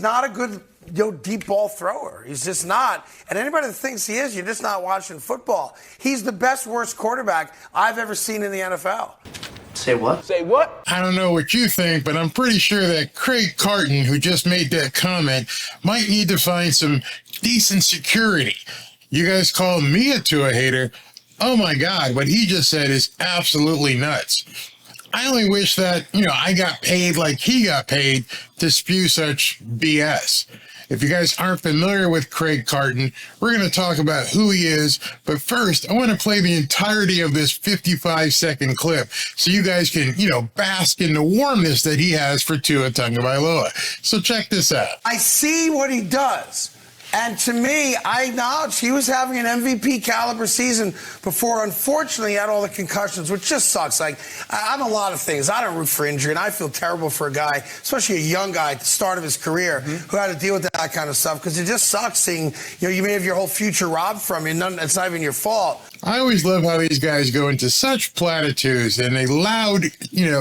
not a good deep ball thrower. He's just not. And anybody that thinks he is, you're just not watching football. He's the best, worst quarterback I've ever seen in the NFL. Say what? Say what? I don't know what you think, but I'm pretty sure that Craig Carton, who just made that comment, might need to find some decent security. You guys call me a Tua hater. Oh my God, what he just said is absolutely nuts. I only wish that, I got paid like he got paid to spew such BS. If you guys aren't familiar with Craig Carton, we're going to talk about who he is. But first, I want to play the entirety of this 55-second clip so you guys can, bask in the warmness that he has for Tua Tagovailoa. So check this out. I see what he does. And to me, I acknowledge he was having an MVP caliber season before, unfortunately, he had all the concussions, which just sucks. Like, I'm a lot of things. I don't root for injury, and I feel terrible for a guy, especially a young guy at the start of his career, who had to deal with that kind of stuff, because it just sucks seeing, you may have your whole future robbed from you. It's not even your fault. I always love how these guys go into such platitudes and they loud,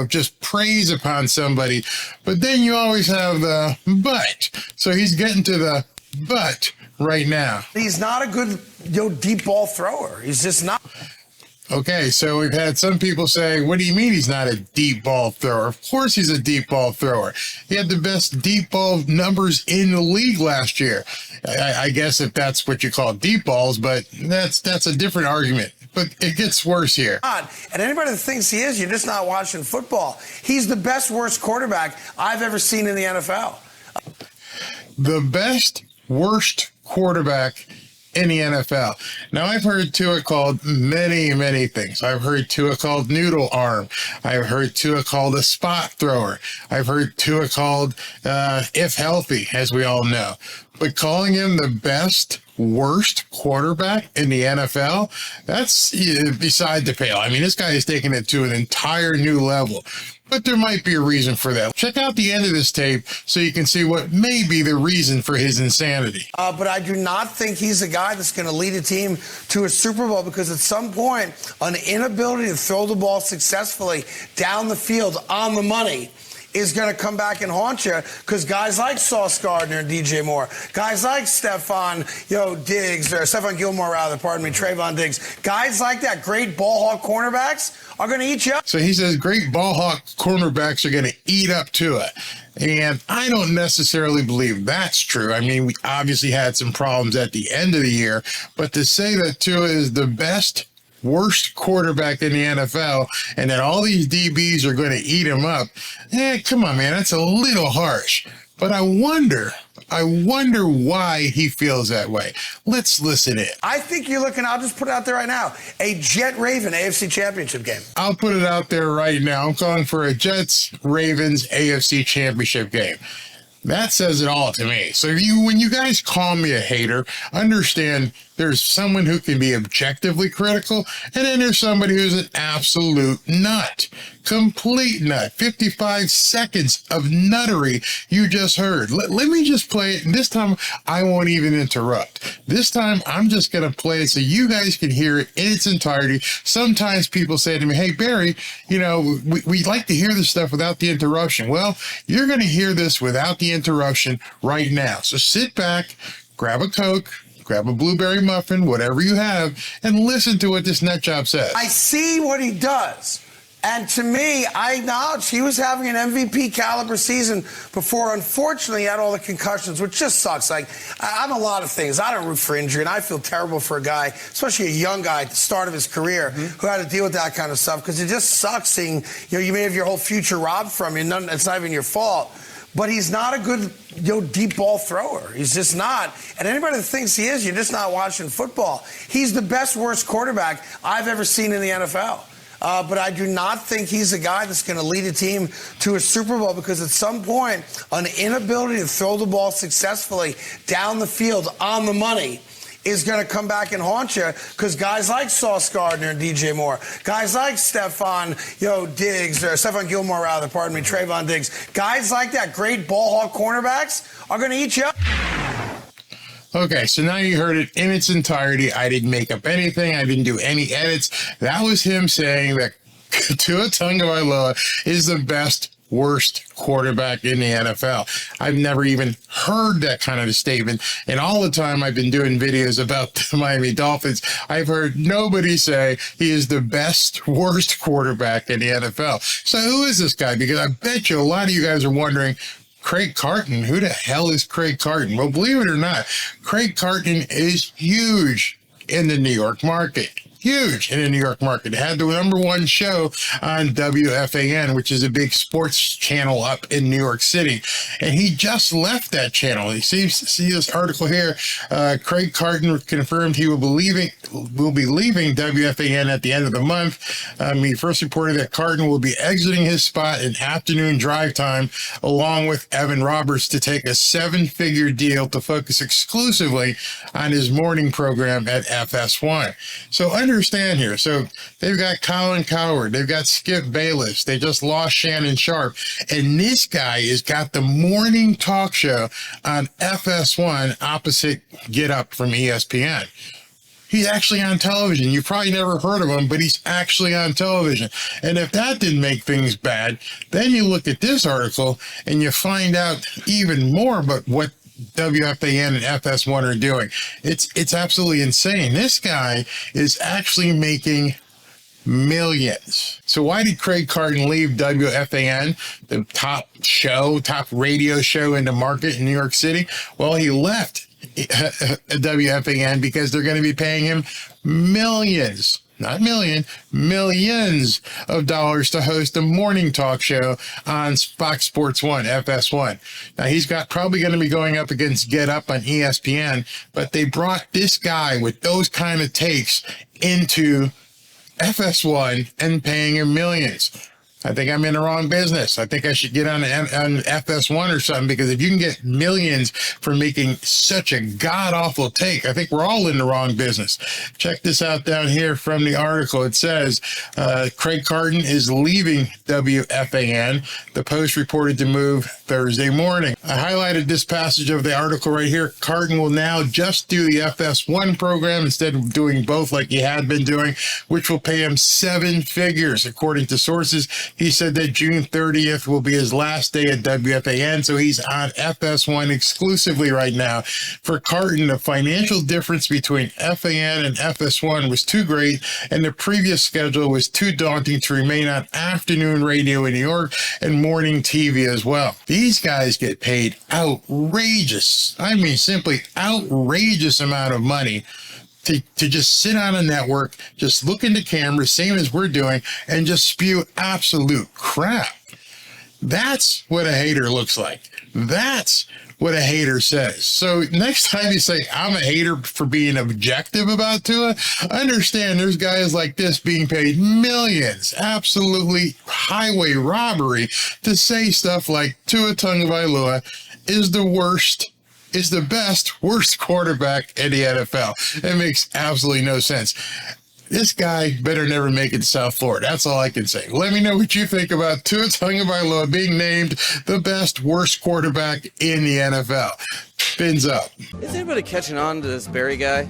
just praise upon somebody. But then you always have the but. So he's getting to the but right now. He's not a good, deep ball thrower. He's just not. Okay, so we've had some people say, what do you mean he's not a deep ball thrower? Of course he's a deep ball thrower. He had the best deep ball numbers in the league last year. I guess if that's what you call deep balls, but that's a different argument. But it gets worse here. And anybody that thinks he is, you're just not watching football. He's the best, worst quarterback I've ever seen in the NFL. The best, worst quarterback in the NFL. Now, I've heard Tua called many, many things. I've heard Tua called noodle arm. I've heard Tua called a spot thrower. I've heard Tua called, if healthy, as we all know. But calling him the best, worst quarterback in the NFL, that's beside the pale. I mean, this guy is taking it to an entire new level. But there might be a reason for that. Check out the end of this tape so you can see what may be the reason for his insanity. But I do not think he's a guy that's going to lead a team to a Super Bowl, because at some point, an inability to throw the ball successfully down the field on the money is going to come back and haunt you, because guys like Sauce Gardner and DJ Moore, guys like Stephon Diggs, guys like that, great ball hawk cornerbacks, are going to eat you up. So he says great ball hawk cornerbacks are going to eat up Tua. And I don't necessarily believe that's true. I mean, we obviously had some problems at the end of the year, but to say that Tua is the best, worst quarterback in the NFL and that all these DBs are going to eat him up, come on, man, that's a little harsh. But I wonder why he feels that way. Let's listen in. I think you're looking, I'll just put it out there right now, a Jet-Raven AFC Championship game. I'll put it out there right now. I'm calling for a Jets-Ravens AFC Championship game. That says it all to me. So when you guys call me a hater, understand there's someone who can be objectively critical, and then there's somebody who's an absolute nut. Complete nut. 55 seconds of nuttery you just heard. Let me just play it, and this time I won't even interrupt. This time I'm just going to play it so you guys can hear it in its entirety. Sometimes people say to me, hey, Barry, we like to hear this stuff without the interruption. Well, you're going to hear this without the interruption right now. So sit back, grab a Coke, grab a blueberry muffin, whatever you have, and listen to what this nut job says. I see what he does. And to me, I acknowledge he was having an MVP caliber season before, unfortunately, he had all the concussions, which just sucks. Like, I'm a lot of things. I don't root for injury, and I feel terrible for a guy, especially a young guy at the start of his career, who had to deal with that kind of stuff, because it just sucks seeing, you may have your whole future robbed from you. It's not even your fault. But he's not a good, deep ball thrower. He's just not. And anybody that thinks he is, you're just not watching football. He's the best, worst quarterback I've ever seen in the NFL. But I do not think he's a guy that's going to lead a team to a Super Bowl, because at some point, an inability to throw the ball successfully down the field on the money is going to come back and haunt you, because guys like Sauce Gardner and DJ Moore, guys like Trayvon Diggs, guys like that, great ball hawk cornerbacks, are going to eat you up. Okay, so now you heard it in its entirety. I didn't make up anything. I didn't do any edits. That was him saying that Tua Tagovailoa is the best, worst quarterback in the NFL. I've never even heard that kind of a statement. And all the time I've been doing videos about the Miami Dolphins, I've heard nobody say he is the best, worst quarterback in the NFL. So who is this guy? Because I bet you a lot of you guys are wondering, Craig Carton, who the hell is Craig Carton? Well, believe it or not, Craig Carton is huge in the New York market. Huge in the New York market. It had the #1 show on WFAN, which is a big sports channel up in New York City. And he just left that channel. You see this article here. Craig Carton confirmed he will be leaving WFAN at the end of the month. He first reported that Carton will be exiting his spot in afternoon drive time, along with Evan Roberts, to take a 7-figure deal to focus exclusively on his morning program at FS1. So understand here. So they've got Colin Cowherd, they've got Skip Bayless, they just lost Shannon Sharp, and this guy has got the morning talk show on FS1 opposite Get Up from ESPN. He's actually on television. You've probably never heard of him, but he's actually on television. And if that didn't make things bad, then you look at this article and you find out even more about what WFAN and FS1 are doing. It's absolutely insane. This guy is actually making millions. So why did Craig Carton leave WFAN, the top radio show in the market in New York City? Well, he left WFAN because they're going to be paying him millions. Not million, millions of dollars to host a morning talk show on Fox Sports 1, FS1. Now, he's probably going to be going up against Get Up on ESPN, but they brought this guy with those kind of takes into FS1 and paying him millions. I think I'm in the wrong business. I think I should get on FS1 or something, because if you can get millions for making such a god-awful take, I think we're all in the wrong business. Check this out down here from the article. It says, Craig Carton is leaving WFAN. The Post reported to move Thursday morning. I highlighted this passage of the article right here. Carton will now just do the FS1 program instead of doing both like he had been doing, which will pay him 7 figures, according to sources. He said that June 30th will be his last day at WFAN, so he's on FS1 exclusively right now. For Carton, the financial difference between FAN and FS1 was too great, and the previous schedule was too daunting to remain on afternoon radio in New York and morning TV as well. These guys get paid outrageous, I mean simply outrageous amount of money to just sit on a network, just look into camera, same as we're doing, and just spew absolute crap. That's what a hater looks like. That's what a hater says. So next time you say, I'm a hater for being objective about Tua, understand there's guys like this being paid millions, absolutely highway robbery, to say stuff like Tua Tagovailoa is the best, worst quarterback in the NFL. It makes absolutely no sense. This guy better never make it to South Florida. That's all I can say. Let me know what you think about Tua Tagovailoa being named the best, worst quarterback in the NFL. Fins up. Is anybody catching on to this Barry guy?